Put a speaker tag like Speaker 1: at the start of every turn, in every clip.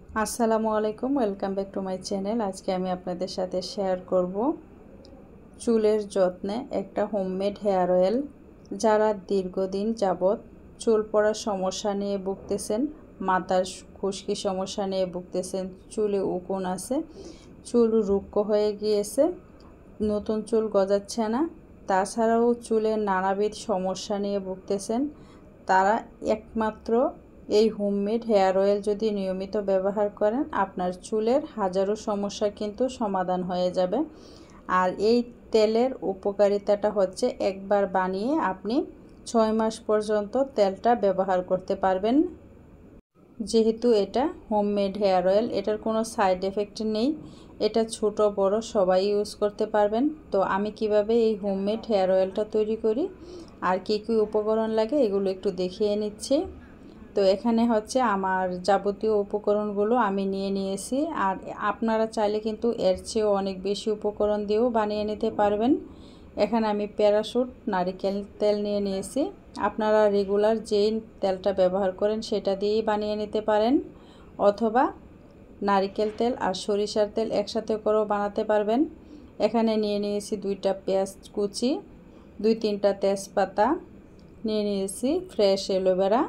Speaker 1: আসসালামু আলাইকুম, welcome back to my channel. আজকে আমি আপনাদের সাথে শেয়ার করব চুলের যত্নে একটা হোমমেড হেয়ার অয়েল। যারা দীর্ঘদিন যাবৎ চুল পড়ার সমস্যা নিয়ে ভুগতেছেন, মাথার খুশকি সমস্যা নিয়ে ভুগতেছেন, চুলে উকুন আছে, চুল রুক্ষ হয়ে গিয়েছে, নতুন চুল গজাচ্ছে না, তাছাড়াও চুলের নানাবিধ সমস্যা নিয়ে ভুগতেছেন, তারা একমাত্র এই হোমমেড হেয়ার অয়েল যদি নিয়মিত ব্যবহার করেন, আপনার চুলের হাজারো সমস্যা কিন্তু সমাধান হয়ে যাবে। আর এই তেলের উপকারিতাটা হচ্ছে একবার বানিয়ে আপনি 6 মাস পর্যন্ত তেলটা ব্যবহার করতে পারবেন। যেহেতু এটা হোমমেড হেয়ার অয়েল, এটার কোনো সাইড এফেক্ট নেই, এটা ছোট বড় সবাই ইউজ করতে পারবেন। তো আমি কিভাবে এই হোমমেড হেয়ার অয়েলটা তৈরি করি আর কি কি উপকরণ লাগে এগুলো একটু দেখিয়ে নিচ্ছি। তো এখানে হচ্ছে আমার যাবতীয় উপকরণগুলো আমি নিয়ে নিয়েছি। আর আপনারা চাইলে কিন্তু এর চেয়েও অনেক বেশি উপকরণ দিয়েও বানিয়ে নিতে পারবেন। এখানে আমি প্যারাশুট নারিকেল তেল নিয়ে নিয়েছি। আপনারা রেগুলার যেই তেলটা ব্যবহার করেন সেটা দিয়েই বানিয়ে নিতে পারেন, অথবা নারিকেল তেল আর সরিষার তেল একসাথে করেও বানাতে পারবেন। এখানে নিয়ে নিয়েছি 2টা পেঁয়াজ কুচি, 2-3টা তেজপাতা, নিয়ে নিয়েছি ফ্রেশ অ্যালোভেরা,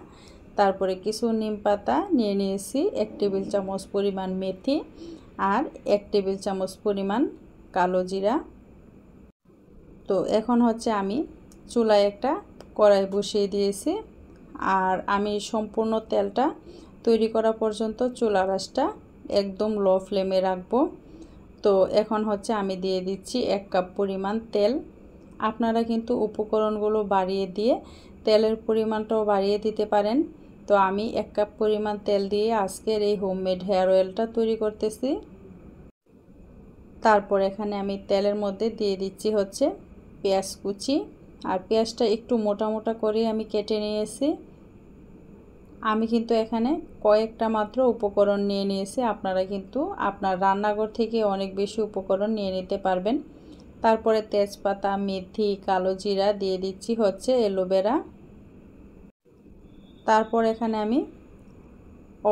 Speaker 1: তারপরে কিছু নিম পাতা নিয়ে নিয়েছি, 1 টেবিল চামচ পরিমাণ মেথি আর 1 টেবিল চামচ পরিমাণ কালো জিরা। তো এখন হচ্ছে আমি চুলায় একটা কড়াই বসিয়ে দিয়েছি, আর আমি সম্পূর্ণ তেলটা তৈরি করা পর্যন্ত চুলার আঁচটা একদম লো ফ্লেমে রাখবো। তো এখন হচ্ছে আমি দিয়ে দিচ্ছি 1 কাপ পরিমাণ তেল। আপনারা কিন্তু উপকরণগুলো বাড়িয়ে দিয়ে তেলের পরিমাণটাও বাড়িয়ে দিতে পারেন। তো আমি 1 কাপ পরিমাণ তেল দিয়ে আজকের এই হোমমেড হেয়ার অয়েলটা তৈরি করতেছি। তারপর এখানে আমি তেলের মধ্যে দিয়ে দিচ্ছি হচ্ছে পেঁয়াজ কুচি, আর পেঁয়াজটা একটু মোটা মোটা করে আমি কেটে নিয়েছি। আমি কিন্তু এখানে কয়েকটা মাত্র উপকরণ নিয়ে নিয়েছি, আপনারা কিন্তু আপনার রান্নাঘর থেকে অনেক বেশি উপকরণ নিয়ে নিতে পারবেন। তারপরে তেজপাতা, মেথি, কালো জিরা দিয়ে দিচ্ছি হচ্ছে অ্যালোভেরা। তারপর এখানে আমি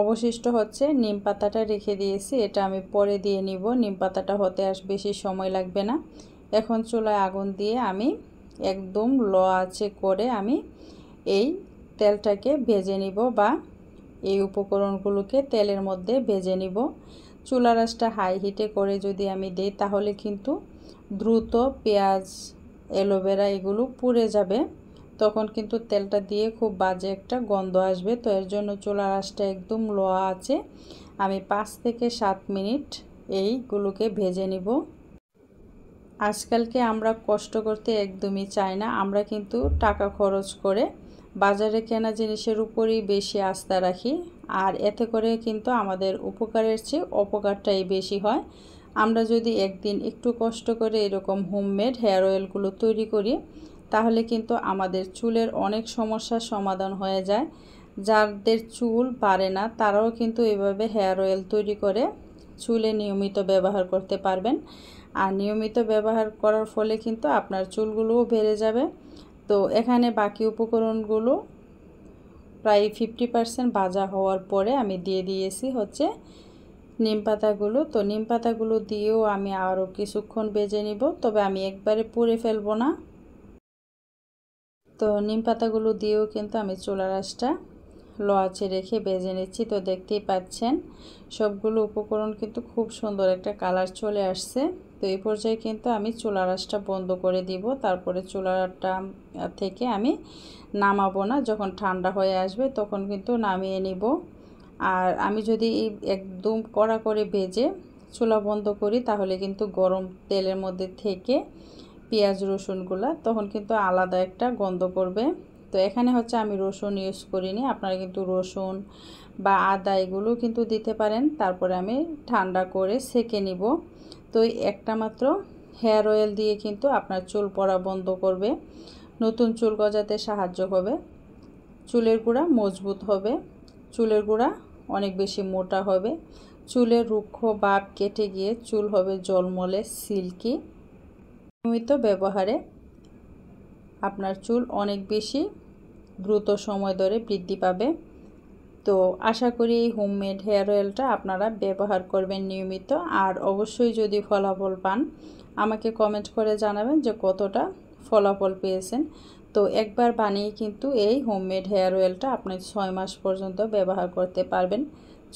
Speaker 1: অবশিষ্ট হচ্ছে নিম পাতাটা রেখে দিয়েছি, এটা আমি পরে দিয়ে নিব। নিম পাতাটা হতে আর বেশি সময় লাগবে না। এখন চুলায় আগুন দিয়ে আমি একদম লো আঁচে করে আমি এই তেলটাকে ভেজে নিব, বা এই উপকরণগুলোকে তেলের মধ্যে ভেজে নিব। চুলার আঁচটা হাই হিটে করে যদি আমি দিই তাহলে কিন্তু দ্রুত পেঁয়াজ, অ্যালোভেরা এগুলো পুড়ে যাবে, তখন কিন্তু তেলটা দিয়ে খুব বাজে একটা গন্ধ আসবে। তো এর জন্য চুলার আঁচটা একদম লো আছে, আমি 5 থেকে 7 মিনিট এইগুলোকে ভেজে নিব। আজকালকে আমরা কষ্ট করতে একদমই চাই না, আমরা কিন্তু টাকা খরচ করে বাজারে কেনা জিনিসের উপরই বেশি আস্থা রাখি, আর এতে করে কিন্তু আমাদের উপকারের চেয়ে অপকারটাই বেশি হয়। আমরা যদি একদিন একটু কষ্ট করে এরকম হোমমেড হেয়ার অয়েলগুলো তৈরি করি তাহলে কিন্তু আমাদের চুলের অনেক সমস্যার সমাধান হয়ে যায়। যাদের চুল বাড়ে না তারাও কিন্তু এভাবে হেয়ার অয়েল তৈরি করে চুলে নিয়মিত ব্যবহার করতে পারবেন। আর নিয়মিত ব্যবহার করার ফলে কিন্তু আপনার চুলগুলোও বেড়ে যাবে। তো এখানে বাকি উপকরণগুলো প্রায় 50% ভাজা হওয়ার পরে আমি দিয়ে দিয়েছি হচ্ছে নিম পাতাগুলো। তো নিম পাতাগুলো দিয়েও আমি আরও কিছুক্ষণ ভেজে নিব, তবে আমি একবারে পুড়ে ফেলবো না। তো নিম পাতাগুলো দিয়েও কিন্তু আমি চুলার আঁচটা লো আঁচে রেখে ভেজে নিচ্ছি। তো দেখতেই পাচ্ছেন সবগুলো উপকরণ কিন্তু খুব সুন্দর একটা কালার চলে আসছে। তো এই পর্যায়ে কিন্তু আমি চুলার আঁচটা বন্ধ করে দিব, তারপরে চুলাটা থেকে আমি নামাবো না, যখন ঠান্ডা হয়ে আসবে তখন কিন্তু নামিয়ে নিব। আর আমি যদি একদম কড়া করে ভেজে চুলা বন্ধ করি তাহলে কিন্তু গরম তেলের মধ্যে থেকে পেঁয়াজ রসুনগুলা তখন কিন্তু আলাদা একটা গন্ধ করবে। তো এখানে হচ্ছে আমি রসুন ইউজ করিনি, আপনারা কিন্তু রসুন বা আদা এগুলো কিন্তু দিতে পারেন। তারপরে আমি ঠান্ডা করে সেকে নিব। তো একটা মাত্র হেয়ার অয়েল দিয়ে কিন্তু আপনার চুল পড়া বন্ধ করবে, নতুন চুল গজাতে সাহায্য হবে, চুলের গোড়া মজবুত হবে, চুলের গোড়া অনেক বেশি মোটা হবে, চুলের রুক্ষ ভাব কেটে গিয়ে চুল হবে ঝলমলে সিল্কি। নিয়মিত ব্যবহারে আপনার চুল অনেক বেশি দ্রুত সময় ধরে বৃদ্ধি পাবে। তো আশা করি এই হোমমেড হেয়ার অয়েলটা আপনারা ব্যবহার করবেন নিয়মিত, আর অবশ্যই যদি ফলাফল পান আমাকে কমেন্ট করে জানাবেন যে কতটা ফলাফল পেয়েছেন। তো একবার বানিয়ে কিন্তু এই হোমমেড হেয়ার অয়েলটা আপনি 6 মাস পর্যন্ত ব্যবহার করতে পারবেন।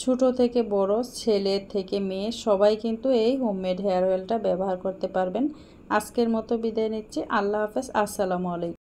Speaker 1: ছোট থেকে বড়, ছেলে থেকে মেয়ে সবাই কিন্তু এই হোমমেড হেয়ার অয়েলটা ব্যবহার করতে পারবেন। আজকের মতো বিদায় নিচ্ছি। আল্লাহ হাফেজ। আসসালামু আলাইকুম।